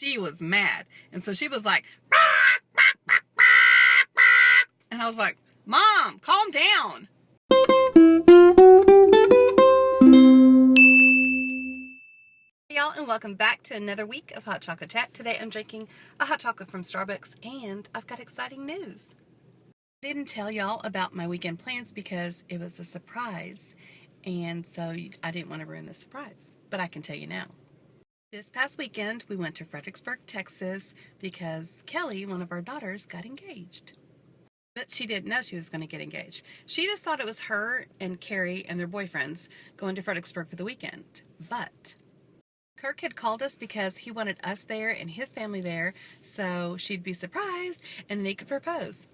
She was mad. And so she was like, and I was like, Mom, calm down. Hey y'all, and welcome back to another week of Hot Chocolate Chat. Today I'm drinking a hot chocolate from Starbucks, and I've got exciting news. I didn't tell y'all about my weekend plans because it was a surprise, and so I didn't want to ruin the surprise, but I can tell you now. This past weekend, we went to Fredericksburg, Texas, because Kelly, one of our daughters, got engaged. But she didn't know she was going to get engaged. She just thought it was her and Carrie and their boyfriends going to Fredericksburg for the weekend. But Kirk had called us because he wanted us there and his family there, so she'd be surprised and then he could propose.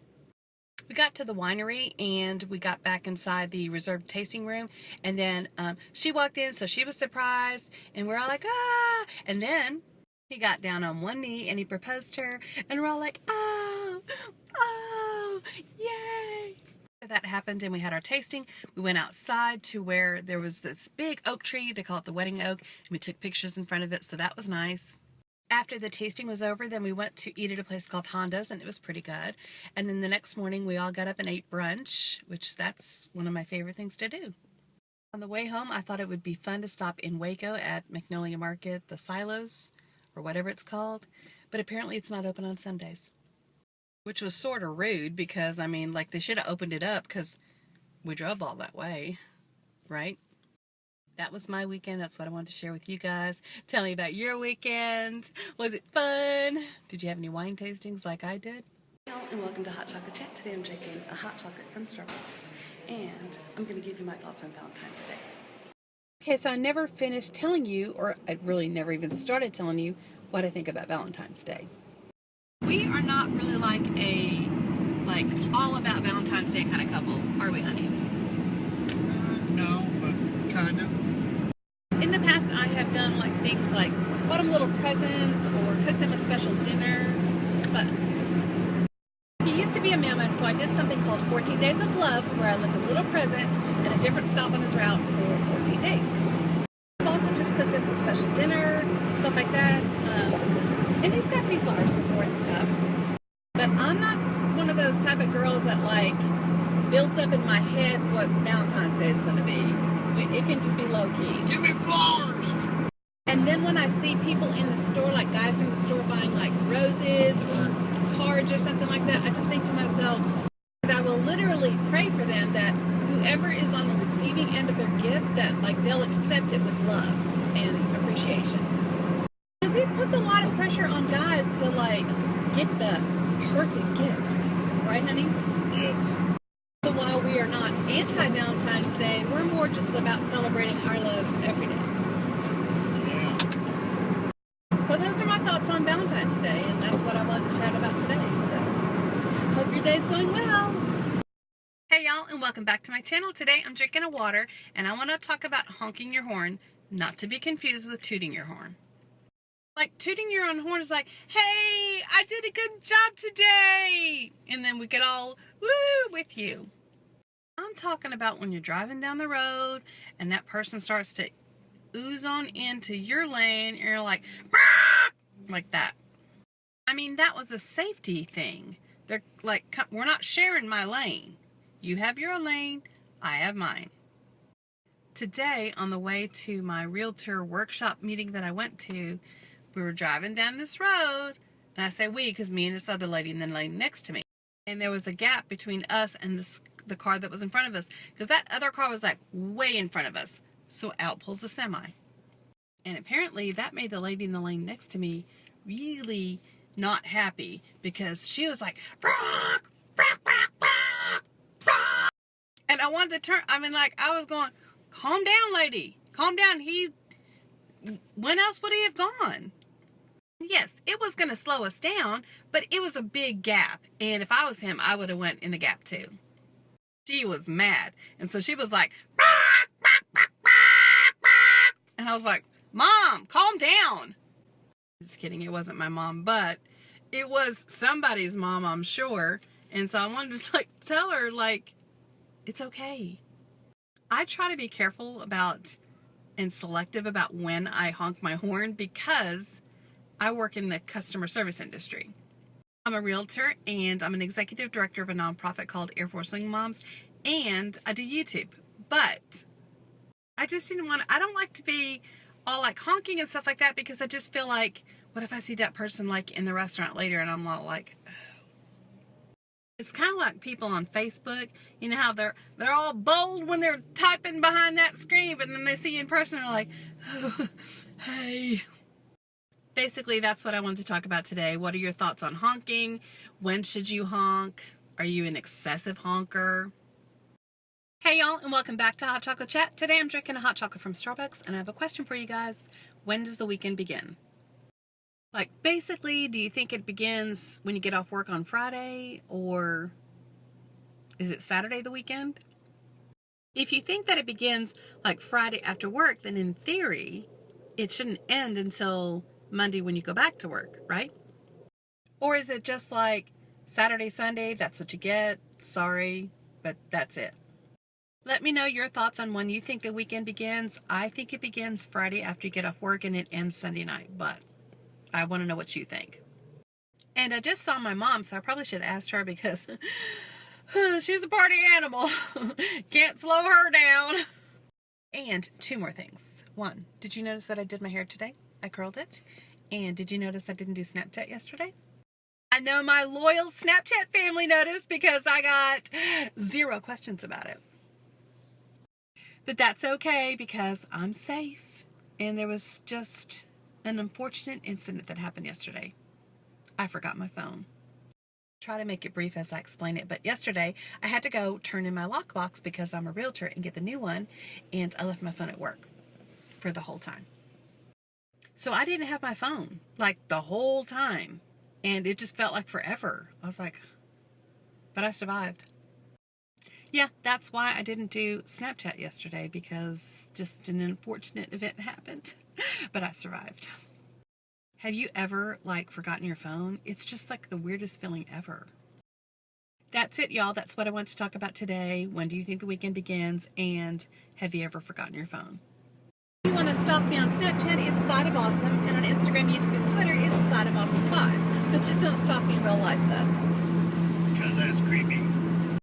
We got to the winery and we got back inside the reserved tasting room, and then she walked in, so she was surprised, and we're all like, ah! And then he got down on one knee and he proposed to her, and we're all like, oh, oh, yay! That happened and we had our tasting. We went outside to where there was this big oak tree, they call it the wedding oak, and we took pictures in front of it, so that was nice. After the tasting was over, then we went to eat at a place called Honda's, and it was pretty good. And then the next morning, we all got up and ate brunch, which that's one of my favorite things to do. On the way home, I thought it would be fun to stop in Waco at Magnolia Market, the Silos, or whatever it's called, but apparently it's not open on Sundays, which was sort of rude because, I mean, like, they should have opened it up because we drove all that way, right? That was my weekend. That's what I wanted to share with you guys. Tell me about your weekend. Was it fun? Did you have any wine tastings like I did? Hello and welcome to Hot Chocolate Chat. Today I'm drinking a hot chocolate from Starbucks, and I'm going to give you my thoughts on Valentine's Day. Okay, so I never finished telling you, or I really never even started telling you, what I think about Valentine's Day. We are not really like all about Valentine's Day kind of couple, are we, honey? No, but kind of. In the past, I have done like things like bought them little presents or cooked them a special dinner, but he used to be a mailman, so I did something called 14 Days of Love, where I left a little present and a different stop on his route for 14 days. I've also just cooked us a special dinner, stuff like that, and he's got me flowers before and stuff, but I'm not one of those type of girls that like builds up in my head what Valentine's Day is going to be. It can just be low-key. Give me flowers! And then when I see people in the store, like guys in the store buying like roses or cards or something like that, I just think to myself that I will literally pray for them that whoever is on the receiving end of their gift, that like they'll accept it with love and appreciation. Because it puts a lot of pressure on guys to like get the perfect gift. Right, honey? Yes. So while we are not anti-Valentine's Day, we're more just about celebrating our love every day. So those are my thoughts on Valentine's Day, and that's what I wanted to chat about today. So hope your day's going well. Hey y'all, and welcome back to my channel. Today I'm drinking a water, and I want to talk about honking your horn, not to be confused with tooting your horn. Like, tooting your own horn is like, hey, I did a good job today, and then we get all woo with you. I'm talking about when you're driving down the road and that person starts to ooze on into your lane and you're like that. I mean, that was a safety thing. They're like, we're not sharing my lane. You have your lane, I have mine. Today, on the way to my realtor workshop meeting that I went to, we were driving down this road, and I say we because me and this other lady and then the lady next to me. And there was a gap between us and the car that was in front of us, because that other car was like way in front of us. So out pulls the semi. And apparently that made the lady in the lane next to me really not happy, because she was like, "Rock, rock, rock, rock, rock." And I wanted to turn, I mean, like, I was going, calm down, lady. Calm down. When else would he have gone? Yes, it was going to slow us down, but it was a big gap. And if I was him, I would have went in the gap too. She was mad. And so she was like, "Rock, rock, rock, rock, rock." And I was like, Mom, calm down. Just kidding. It wasn't my mom, but it was somebody's mom, I'm sure. And so I wanted to like tell her, like, it's okay. I try to be careful about and selective about when I honk my horn, because I work in the customer service industry. I'm a realtor and I'm an executive director of a nonprofit called Air Force Wing Moms, and I do YouTube. But I just didn't want to, I don't like to be all like honking and stuff like that, because I just feel like, what if I see that person like in the restaurant later and I'm all like, it's kind of like people on Facebook. You know how they're all bold when they're typing behind that screen, but then they see you in person and are like, oh, hey. Basically, that's what I wanted to talk about today. What are your thoughts on honking? When should you honk? Are you an excessive honker? Hey y'all, and welcome back to Hot Chocolate Chat. Today I'm drinking a hot chocolate from Starbucks, and I have a question for you guys. When does the weekend begin? Like, basically, do you think it begins when you get off work on Friday, or is it Saturday the weekend? If you think that it begins like Friday after work, then in theory, it shouldn't end until Monday when you go back to work, right? Or is it just like Saturday, Sunday, that's what you get, sorry, but that's it? Let me know your thoughts on when you think the weekend begins. I think it begins Friday after you get off work and it ends Sunday night, but I want to know what you think. And I just saw my mom, so I probably should have asked her, because she's a party animal. Can't slow her down. And two more things. One, did you notice that I did my hair today? I curled it. And did you notice I didn't do Snapchat yesterday? I know my loyal Snapchat family noticed, because I got 0 questions about it. But that's okay, because I'm safe. And there was just an unfortunate incident that happened yesterday. I forgot my phone. Try to make it brief as I explain it, but yesterday I had to go turn in my lockbox because I'm a realtor and get the new one, and I left my phone at work for the whole time. So I didn't have my phone like the whole time, and it just felt like forever. I was like, but I survived. Yeah, that's why I didn't do Snapchat yesterday, because just an unfortunate event happened, but I survived. Have you ever like forgotten your phone? It's just like the weirdest feeling ever. That's it, y'all. That's what I want to talk about today. When do you think the weekend begins? And have you ever forgotten your phone? If you want to stalk me on Snapchat, it's Side of Awesome. And on Instagram, YouTube, and Twitter, it's Side of Awesome 5. But just don't stalk me in real life, though. Because that's creepy.